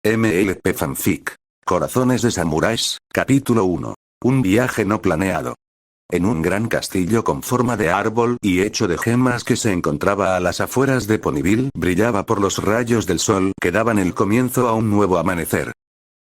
MLP Fanfic. Corazones de Samuráis, capítulo 1. Un viaje no planeado. En un gran castillo con forma de árbol y hecho de gemas que se encontraba a las afueras de Ponyville, brillaba por los rayos del sol que daban el comienzo a un nuevo amanecer.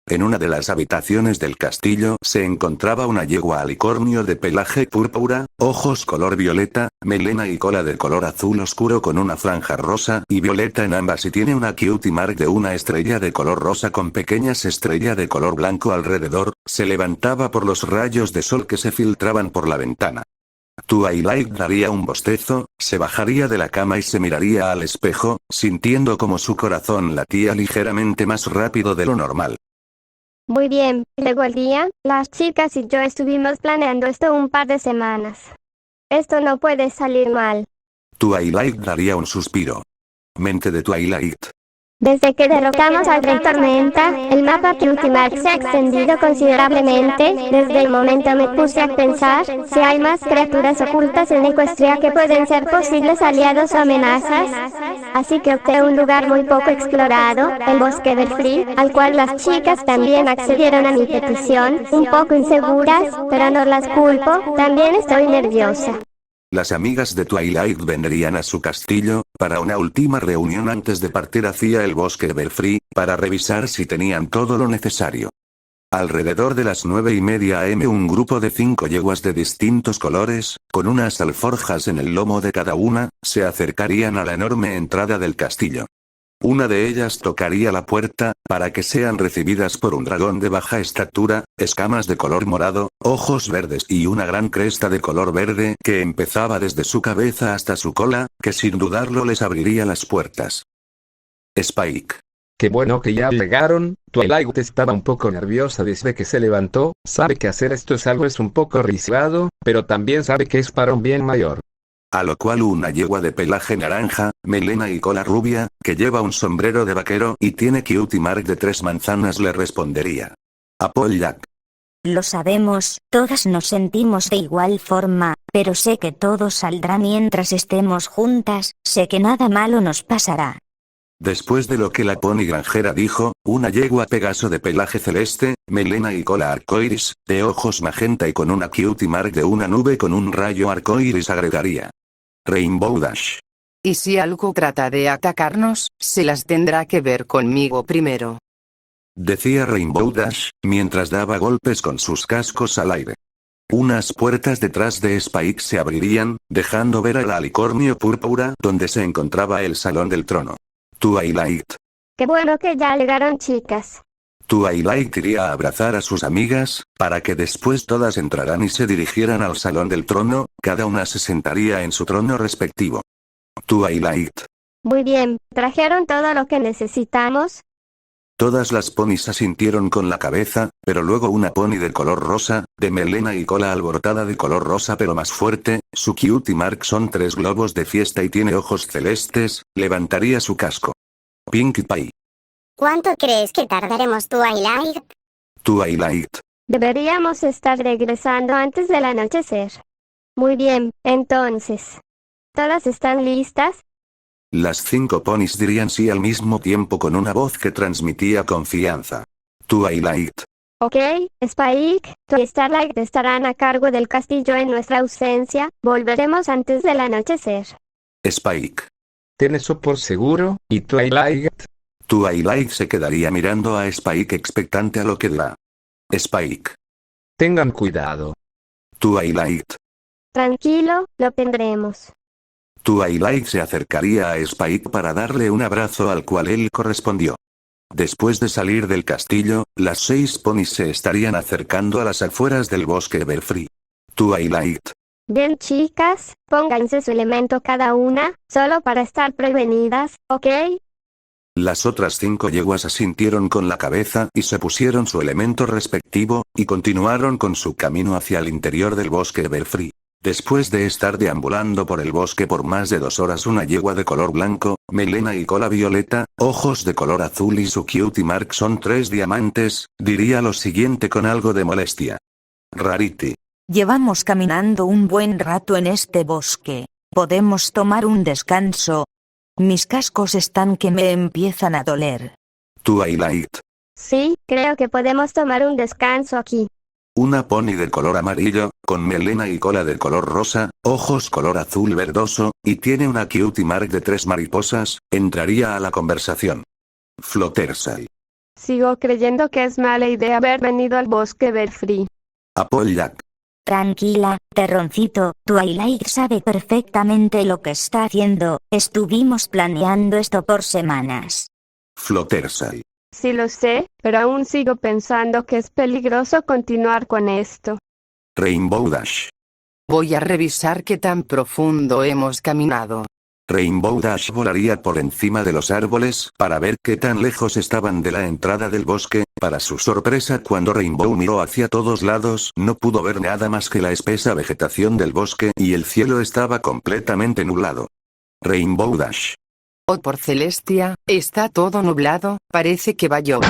En una de las habitaciones del castillo se encontraba una yegua alicornio de pelaje púrpura, ojos color violeta, melena y cola de color azul oscuro con una franja rosa y violeta en ambas y tiene una cutie mark de una estrella de color rosa con pequeñas estrellas de color blanco alrededor, se levantaba por los rayos de sol que se filtraban por la ventana. Twilight daría un bostezo, se bajaría de la cama y se miraría al espejo, sintiendo como su corazón latía ligeramente más rápido de lo normal. Muy bien, llegó el día, las chicas y yo estuvimos planeando esto un par de semanas. Esto no puede salir mal. Twilight daría un suspiro. Mente de Twilight. Desde que derrotamos al Rey Tormenta, el mapa Cutie Mark se ha extendido considerablemente. Desde el momento me puse a pensar, si hay más criaturas ocultas en Equestria que pueden ser posibles aliados o amenazas. Así que opté un lugar muy poco explorado, el bosque del Free, al cual las chicas también accedieron a mi petición, un poco inseguras, pero no las culpo, también estoy nerviosa. Las amigas de Twilight vendrían a su castillo, para una última reunión antes de partir hacia el bosque Belfry, para revisar si tenían todo lo necesario. Alrededor de las 9:30 am un grupo de 5 yeguas de distintos colores, con unas alforjas en el lomo de cada una, se acercarían a la enorme entrada del castillo. Una de ellas tocaría la puerta, para que sean recibidas por un dragón de baja estatura, escamas de color morado, ojos verdes y una gran cresta de color verde que empezaba desde su cabeza hasta su cola, que sin dudarlo les abriría las puertas. Spike. Qué bueno que ya llegaron. Twilight estaba un poco nerviosa desde que se levantó, sabe que hacer esto es un poco arriesgado, pero también sabe que es para un bien mayor. A lo cual una yegua de pelaje naranja, melena y cola rubia, que lleva un sombrero de vaquero y tiene cutie mark de 3 manzanas le respondería. Applejack. Lo sabemos, todas nos sentimos de igual forma, pero sé que todo saldrá mientras estemos juntas, sé que nada malo nos pasará. Después de lo que la pony granjera dijo, una yegua pegaso de pelaje celeste, melena y cola arcoiris, de ojos magenta y con una cutie mark de una nube con un rayo arcoiris agregaría. Rainbow Dash. Y si algo trata de atacarnos, se las tendrá que ver conmigo primero. Decía Rainbow Dash, mientras daba golpes con sus cascos al aire. Unas puertas detrás de Spike se abrirían, dejando ver al alicornio púrpura donde se encontraba el salón del trono. Twilight. Qué bueno que ya llegaron, chicas. Twilight iría a abrazar a sus amigas, para que después todas entraran y se dirigieran al salón del trono, cada una se sentaría en su trono respectivo. Twilight. Muy bien, ¿trajeron todo lo que necesitamos? Todas las ponis asintieron con la cabeza, pero luego una pony de color rosa, de melena y cola alborotada de color rosa pero más fuerte, su cutie mark son 3 globos de fiesta y tiene ojos celestes, levantaría su casco. Pinkie Pie. ¿Cuánto crees que tardaremos, Twilight? Twilight. Deberíamos estar regresando antes del anochecer. Muy bien, entonces. ¿Todas están listas? Las 5 ponis dirían sí al mismo tiempo con una voz que transmitía confianza. Twilight. Ok, Spike, tú y Starlight estarán a cargo del castillo en nuestra ausencia, volveremos antes del anochecer. Spike. ¿Ten eso por seguro? ¿Y Twilight? Twilight se quedaría mirando a Spike expectante a lo que dirá. Spike. Tengan cuidado. Twilight. Tranquilo, lo tendremos. Twilight se acercaría a Spike para darle un abrazo al cual él correspondió. Después de salir del castillo, las 6 ponis se estarían acercando a las afueras del bosque Belfry. Twilight. Bien, chicas, pónganse su elemento cada una, solo para estar prevenidas, ¿ok? Las otras 5 yeguas asintieron con la cabeza y se pusieron su elemento respectivo, y continuaron con su camino hacia el interior del bosque Belfry. Después de estar deambulando por el bosque por más de 2 horas, una yegua de color blanco, melena y cola violeta, ojos de color azul y su cutie mark son 3 diamantes, diría lo siguiente con algo de molestia. Rarity. Llevamos caminando un buen rato en este bosque. ¿Podemos tomar un descanso? Mis cascos están que me empiezan a doler. Twilight. Sí, creo que podemos tomar un descanso aquí. Una pony de color amarillo, con melena y cola de color rosa, ojos color azul verdoso, y tiene una cutie mark de 3 mariposas, entraría a la conversación. Fluttershy. Sigo creyendo que es mala idea haber venido al bosque Belfry. Applejack. Tranquila, Terroncito, Twilight sabe perfectamente lo que está haciendo, estuvimos planeando esto por semanas. Fluttershy. Sí lo sé, pero aún sigo pensando que es peligroso continuar con esto. Rainbow Dash. Voy a revisar qué tan profundo hemos caminado. Rainbow Dash volaría por encima de los árboles para ver qué tan lejos estaban de la entrada del bosque. Para su sorpresa, cuando Rainbow miró hacia todos lados, no pudo ver nada más que la espesa vegetación del bosque y el cielo estaba completamente nublado. Rainbow Dash. Oh por Celestia, está todo nublado, parece que va a llover.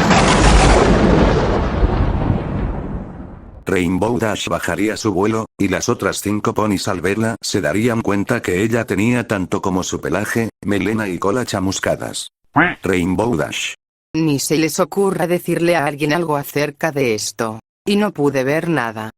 Rainbow Dash bajaría su vuelo, y las otras 5 ponis al verla se darían cuenta que ella tenía tanto como su pelaje, melena y cola chamuscadas. Rainbow Dash. Ni se les ocurra decirle a alguien algo acerca de esto. Y no pude ver nada.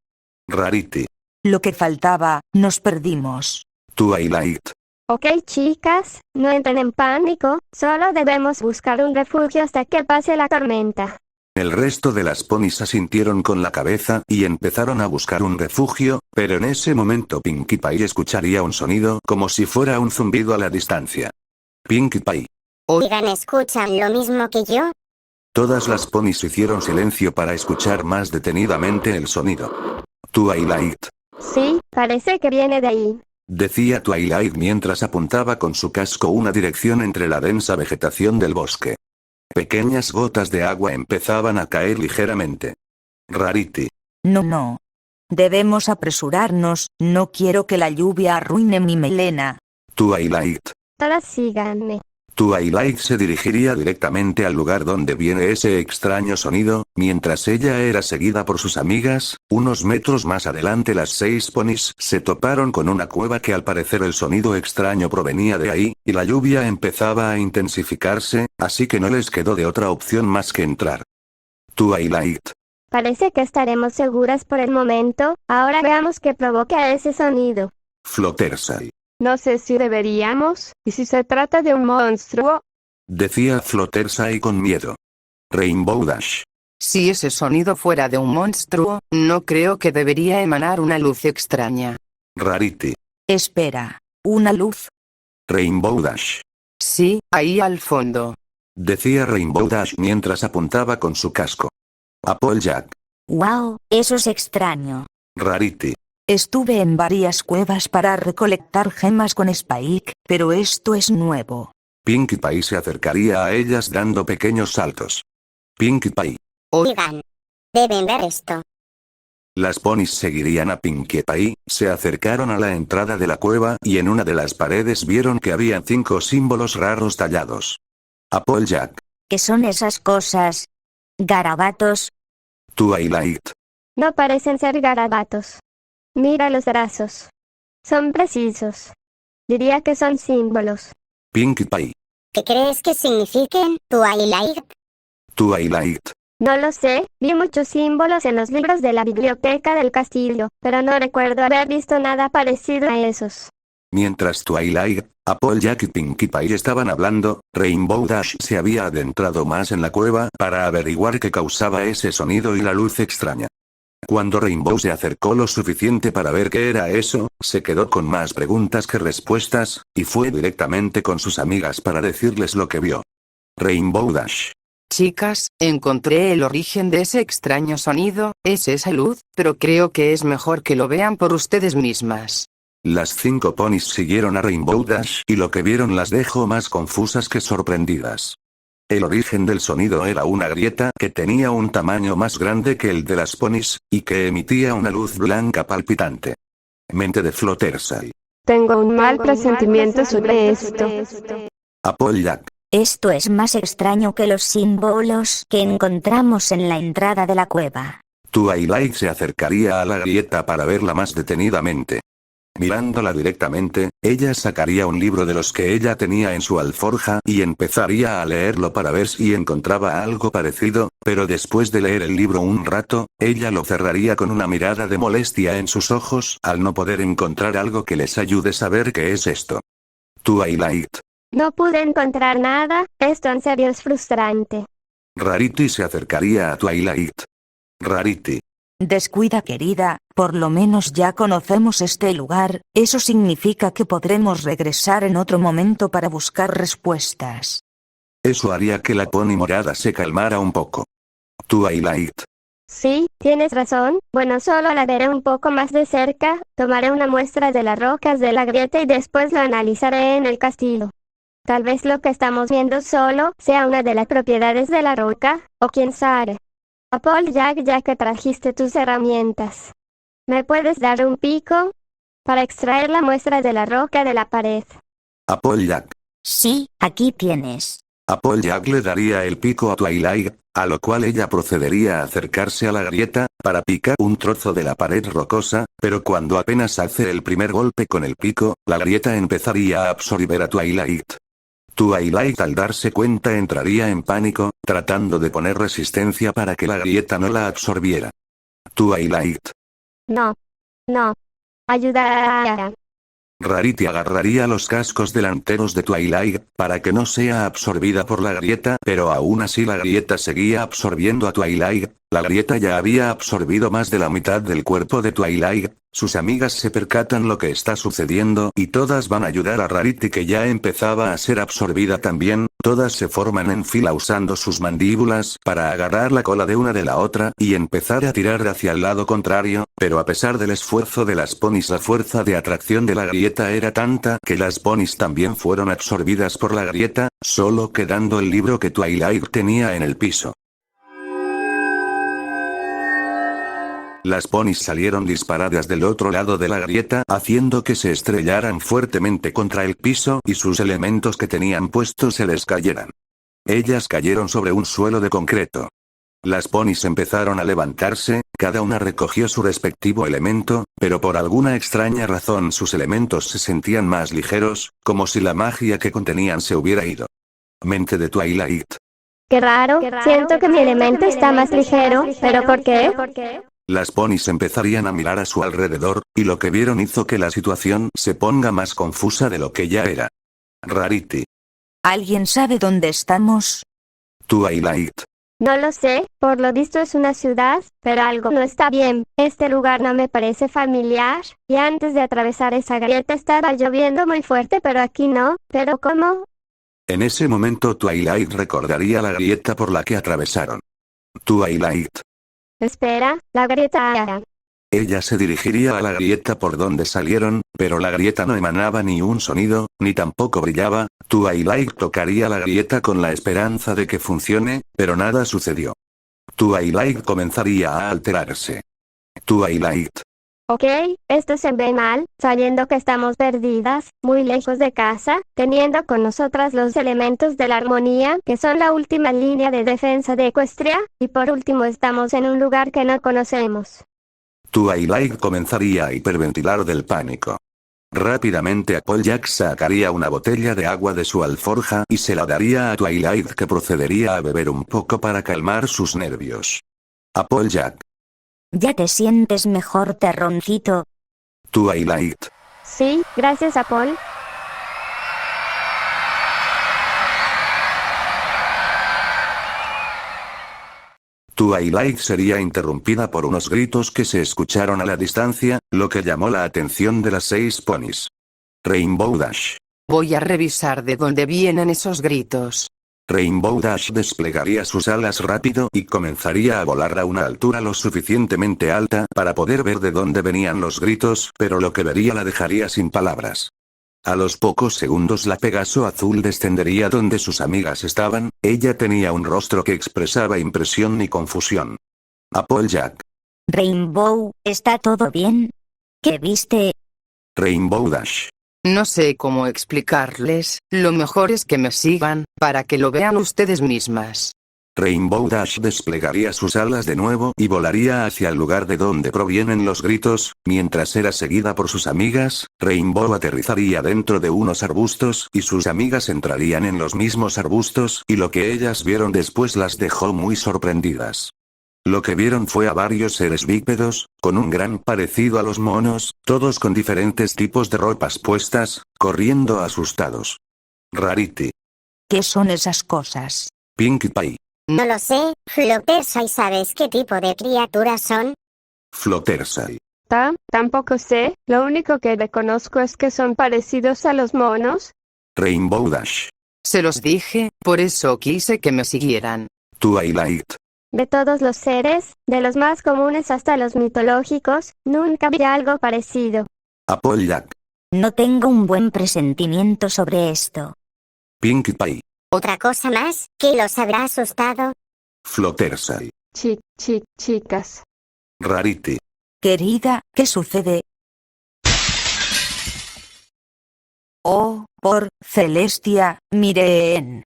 Rarity. Lo que faltaba, nos perdimos. Twilight. Ok chicas, no entren en pánico, solo debemos buscar un refugio hasta que pase la tormenta. El resto de las ponis asintieron con la cabeza y empezaron a buscar un refugio, pero en ese momento Pinkie Pie escucharía un sonido como si fuera un zumbido a la distancia. Pinkie Pie. Oigan, ¿escuchan lo mismo que yo? Todas las ponis hicieron silencio para escuchar más detenidamente el sonido. Twilight. Sí, parece que viene de ahí. Decía Twilight mientras apuntaba con su casco una dirección entre la densa vegetación del bosque. Pequeñas gotas de agua empezaban a caer ligeramente. Rarity. No. Debemos apresurarnos, no quiero que la lluvia arruine mi melena. Twilight. Todas síganme. Twilight se dirigiría directamente al lugar donde viene ese extraño sonido, mientras ella era seguida por sus amigas. Unos metros más adelante las 6 ponis se toparon con una cueva que al parecer el sonido extraño provenía de ahí, y la lluvia empezaba a intensificarse, así que no les quedó de otra opción más que entrar. Twilight. Parece que estaremos seguras por el momento, ahora veamos qué provoca ese sonido. Fluttershy. No sé si deberíamos, y si se trata de un monstruo. Decía Fluttershy con miedo. Rainbow Dash. Si ese sonido fuera de un monstruo, no creo que debería emanar una luz extraña. Rarity. Espera, ¿una luz? Rainbow Dash. Sí, ahí al fondo. Decía Rainbow Dash mientras apuntaba con su casco. Applejack. Wow, eso es extraño. Rarity. Estuve en varias cuevas para recolectar gemas con Spike, pero esto es nuevo. Pinkie Pie se acercaría a ellas dando pequeños saltos. Pinkie Pie. Oigan, deben ver esto. Las ponis seguirían a Pinkie Pie, se acercaron a la entrada de la cueva y en una de las paredes vieron que habían 5 símbolos raros tallados. Applejack. ¿Qué son esas cosas? ¿Garabatos? Twilight. No parecen ser garabatos. Mira los brazos. Son precisos. Diría que son símbolos. Pinkie Pie. ¿Qué crees que signifiquen, Twilight? Twilight. No lo sé, vi muchos símbolos en los libros de la biblioteca del castillo, pero no recuerdo haber visto nada parecido a esos. Mientras Twilight, Applejack y Pinkie Pie estaban hablando, Rainbow Dash se había adentrado más en la cueva para averiguar qué causaba ese sonido y la luz extraña. Cuando Rainbow se acercó lo suficiente para ver qué era eso, se quedó con más preguntas que respuestas, y fue directamente con sus amigas para decirles lo que vio. Rainbow Dash. Chicas, encontré el origen de ese extraño sonido, es esa luz, pero creo que es mejor que lo vean por ustedes mismas. Las 5 ponis siguieron a Rainbow Dash y lo que vieron las dejó más confusas que sorprendidas. El origen del sonido era una grieta que tenía un tamaño más grande que el de las ponis, y que emitía una luz blanca palpitante. Mente de Fluttershy. Tengo un mal presentimiento sobre esto. Applejack. Esto es más extraño que los símbolos que encontramos en la entrada de la cueva. Twilight se acercaría a la grieta para verla más detenidamente. Mirándola directamente, ella sacaría un libro de los que ella tenía en su alforja y empezaría a leerlo para ver si encontraba algo parecido, pero después de leer el libro un rato, ella lo cerraría con una mirada de molestia en sus ojos al no poder encontrar algo que les ayude a saber qué es esto. Twilight. No pude encontrar nada, esto en serio es frustrante. Rarity se acercaría a Twilight. Rarity. Descuida, querida, por lo menos ya conocemos este lugar, eso significa que podremos regresar en otro momento para buscar respuestas. Eso haría que la pony morada se calmara un poco. Twilight. Sí, tienes razón, bueno, solo la veré un poco más de cerca, tomaré una muestra de las rocas de la grieta y después lo analizaré en el castillo. Tal vez lo que estamos viendo solo sea una de las propiedades de la roca, o quién sabe. Applejack, ya que trajiste tus herramientas, ¿me puedes dar un pico? Para extraer la muestra de la roca de la pared. Applejack. Sí, aquí tienes. Applejack le daría el pico a Twilight, a lo cual ella procedería a acercarse a la grieta, para picar un trozo de la pared rocosa, pero cuando apenas hace el primer golpe con el pico, la grieta empezaría a absorber a Twilight. Twilight al darse cuenta entraría en pánico, tratando de poner resistencia para que la grieta no la absorbiera. Twilight. No. No. Ayuda. Rarity agarraría los cascos delanteros de Twilight, para que no sea absorbida por la grieta, pero aún así la grieta seguía absorbiendo a Twilight. La grieta ya había absorbido más de la mitad del cuerpo de Twilight. Sus amigas se percatan lo que está sucediendo y todas van a ayudar a Rarity, que ya empezaba a ser absorbida también. Todas se forman en fila usando sus mandíbulas para agarrar la cola de una de la otra y empezar a tirar hacia el lado contrario, pero a pesar del esfuerzo de las ponis, la fuerza de atracción de la grieta era tanta que las ponis también fueron absorbidas por la grieta, solo quedando el libro que Twilight tenía en el piso. Las ponis salieron disparadas del otro lado de la grieta, haciendo que se estrellaran fuertemente contra el piso y sus elementos que tenían puestos se les cayeran. Ellas cayeron sobre un suelo de concreto. Las ponis empezaron a levantarse, cada una recogió su respectivo elemento, pero por alguna extraña razón sus elementos se sentían más ligeros, como si la magia que contenían se hubiera ido. Mente de Twilight. Qué raro, siento que mi elemento está más ligero, pero ¿por qué? Las ponis empezarían a mirar a su alrededor, y lo que vieron hizo que la situación se ponga más confusa de lo que ya era. Rarity. ¿Alguien sabe dónde estamos? Twilight. No lo sé, por lo visto es una ciudad, pero algo no está bien. Este lugar no me parece familiar, y antes de atravesar esa grieta estaba lloviendo muy fuerte, pero aquí no. ¿Pero cómo? En ese momento Twilight recordaría la grieta por la que atravesaron. Twilight. Espera, la grieta. Ella se dirigiría a la grieta por donde salieron, pero la grieta no emanaba ni un sonido, ni tampoco brillaba. Twilight tocaría la grieta con la esperanza de que funcione, pero nada sucedió. Twilight comenzaría a alterarse. Twilight. Ok, esto se ve mal, sabiendo que estamos perdidas, muy lejos de casa, teniendo con nosotras los elementos de la armonía, que son la última línea de defensa de Equestria, y por último estamos en un lugar que no conocemos. Twilight comenzaría a hiperventilar del pánico. Rápidamente Applejack sacaría una botella de agua de su alforja y se la daría a Twilight, que procedería a beber un poco para calmar sus nervios. Applejack. ¿Ya te sientes mejor, terroncito? Twilight. Sí, gracias a Paul. Twilight sería interrumpida por unos gritos que se escucharon a la distancia, lo que llamó la atención de las 6 ponis. Rainbow Dash. Voy a revisar de dónde vienen esos gritos. Rainbow Dash desplegaría sus alas rápido y comenzaría a volar a una altura lo suficientemente alta para poder ver de dónde venían los gritos, pero lo que vería la dejaría sin palabras. A los pocos segundos la Pegaso azul descendería donde sus amigas estaban. Ella tenía un rostro que expresaba impresión y confusión. Applejack. Rainbow, ¿está todo bien? ¿Qué viste? Rainbow Dash. No sé cómo explicarles, lo mejor es que me sigan, para que lo vean ustedes mismas. Rainbow Dash desplegaría sus alas de nuevo y volaría hacia el lugar de donde provienen los gritos, mientras era seguida por sus amigas. Rainbow aterrizaría dentro de unos arbustos y sus amigas entrarían en los mismos arbustos, y lo que ellas vieron después las dejó muy sorprendidas. Lo que vieron fue a varios seres bípedos, con un gran parecido a los monos, todos con diferentes tipos de ropas puestas, corriendo asustados. Rarity. ¿Qué son esas cosas? Pinkie Pie. No lo sé, Fluttershy, ¿sabes qué tipo de criaturas son? Fluttershy. Tampoco sé, lo único que reconozco es que son parecidos a los monos. Rainbow Dash. Se los dije, por eso quise que me siguieran. Twilight. De todos los seres, de los más comunes hasta los mitológicos, nunca vi algo parecido. Applejack. No tengo un buen presentimiento sobre esto. Pinkie Pie. ¿Otra cosa más, que los habrá asustado? Fluttershy. Chicas. Rarity. Querida, ¿qué sucede? Oh, por Celestia, miren.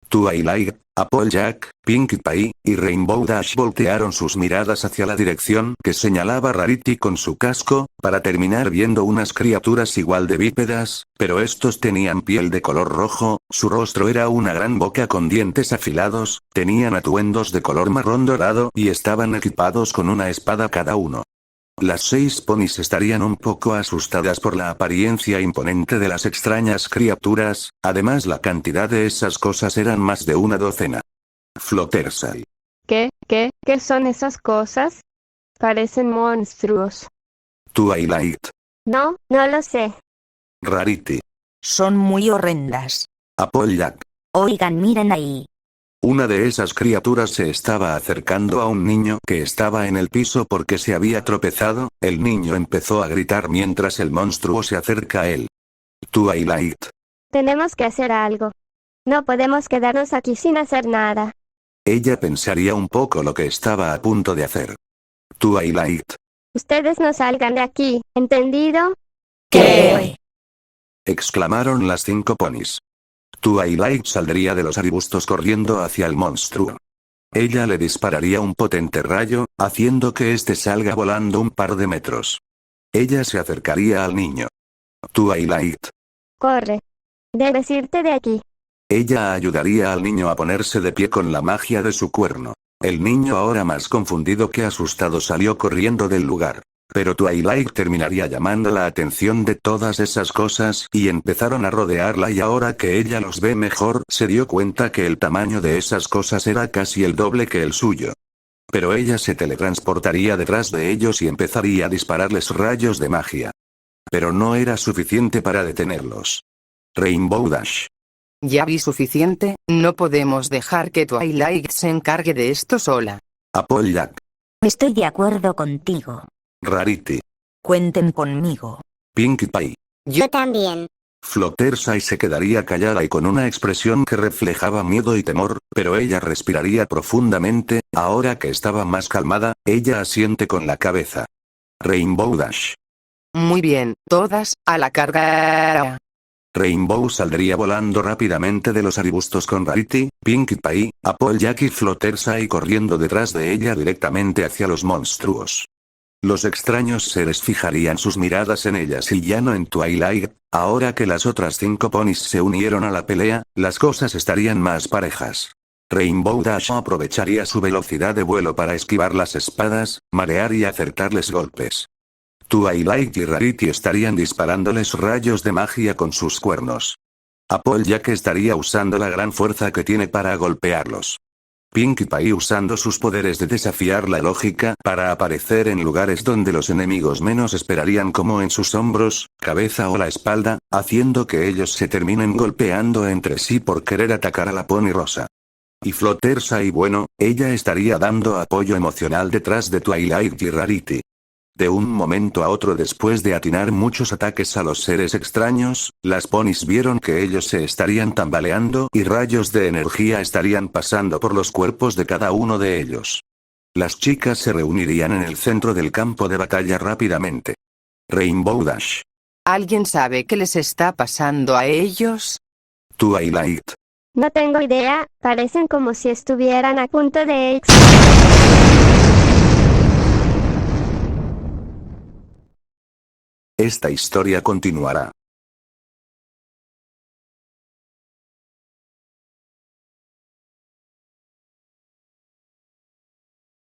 Twilight, Applejack, Pinkie Pie y Rainbow Dash voltearon sus miradas hacia la dirección que señalaba Rarity con su casco, para terminar viendo unas criaturas igual de bípedas, pero estos tenían piel de color rojo, su rostro era una gran boca con dientes afilados, tenían atuendos de color marrón dorado y estaban equipados con una espada cada uno. Las 6 ponis estarían un poco asustadas por la apariencia imponente de las extrañas criaturas, además la cantidad de esas cosas eran más de una docena. Fluttershy. ¿Qué son esas cosas? Parecen monstruos. Twilight. No lo sé. Rarity. Son muy horrendas. Applejack. Oigan, miren ahí. Una de esas criaturas se estaba acercando a un niño que estaba en el piso porque se había tropezado. El niño empezó a gritar mientras el monstruo se acerca a él. Twilight. Tenemos que hacer algo. No podemos quedarnos aquí sin hacer nada. Ella pensaría un poco lo que estaba a punto de hacer. Twilight. Ustedes no salgan de aquí, ¿entendido? ¿Qué? Exclamaron las 5 ponis. Twilight saldría de los arbustos corriendo hacia el monstruo. Ella le dispararía un potente rayo, haciendo que éste salga volando un par de metros. Ella se acercaría al niño. Twilight. Corre. Debes irte de aquí. Ella ayudaría al niño a ponerse de pie con la magia de su cuerno. El niño, ahora más confundido que asustado, salió corriendo del lugar. Pero Twilight terminaría llamando la atención de todas esas cosas y empezaron a rodearla, y ahora que ella los ve mejor se dio cuenta que el tamaño de esas cosas era casi el doble que el suyo. Pero ella se teletransportaría detrás de ellos y empezaría a dispararles rayos de magia. Pero no era suficiente para detenerlos. Rainbow Dash. Ya vi suficiente, no podemos dejar que Twilight se encargue de esto sola. Applejack. Estoy de acuerdo contigo. Rarity. Cuenten conmigo. Pinkie Pie. Yo también. Fluttershy se quedaría callada y con una expresión que reflejaba miedo y temor, pero ella respiraría profundamente. Ahora que estaba más calmada, ella asiente con la cabeza. Rainbow Dash. Muy bien, todas, a la carga. Rainbow saldría volando rápidamente de los arbustos con Rarity, Pinkie Pie, Applejack y Fluttershy corriendo detrás de ella directamente hacia los monstruos. Los extraños seres fijarían sus miradas en ellas y ya no en Twilight. Ahora que las otras 5 ponis se unieron a la pelea, las cosas estarían más parejas. Rainbow Dash aprovecharía su velocidad de vuelo para esquivar las espadas, marear y acertarles golpes. Twilight y Rarity estarían disparándoles rayos de magia con sus cuernos. Applejack estaría usando la gran fuerza que tiene para golpearlos. Pinkie Pie usando sus poderes de desafiar la lógica para aparecer en lugares donde los enemigos menos esperarían, como en sus hombros, cabeza o la espalda, haciendo que ellos se terminen golpeando entre sí por querer atacar a la pony rosa. Y Fluttershy, bueno, ella estaría dando apoyo emocional detrás de Twilight y Rarity. De un momento a otro, después de atinar muchos ataques a los seres extraños, las ponis vieron que ellos se estarían tambaleando y rayos de energía estarían pasando por los cuerpos de cada uno de ellos. Las chicas se reunirían en el centro del campo de batalla rápidamente. Rainbow Dash. ¿Alguien sabe qué les está pasando a ellos? Twilight. No tengo idea, parecen como si estuvieran a punto de Esta historia continuará.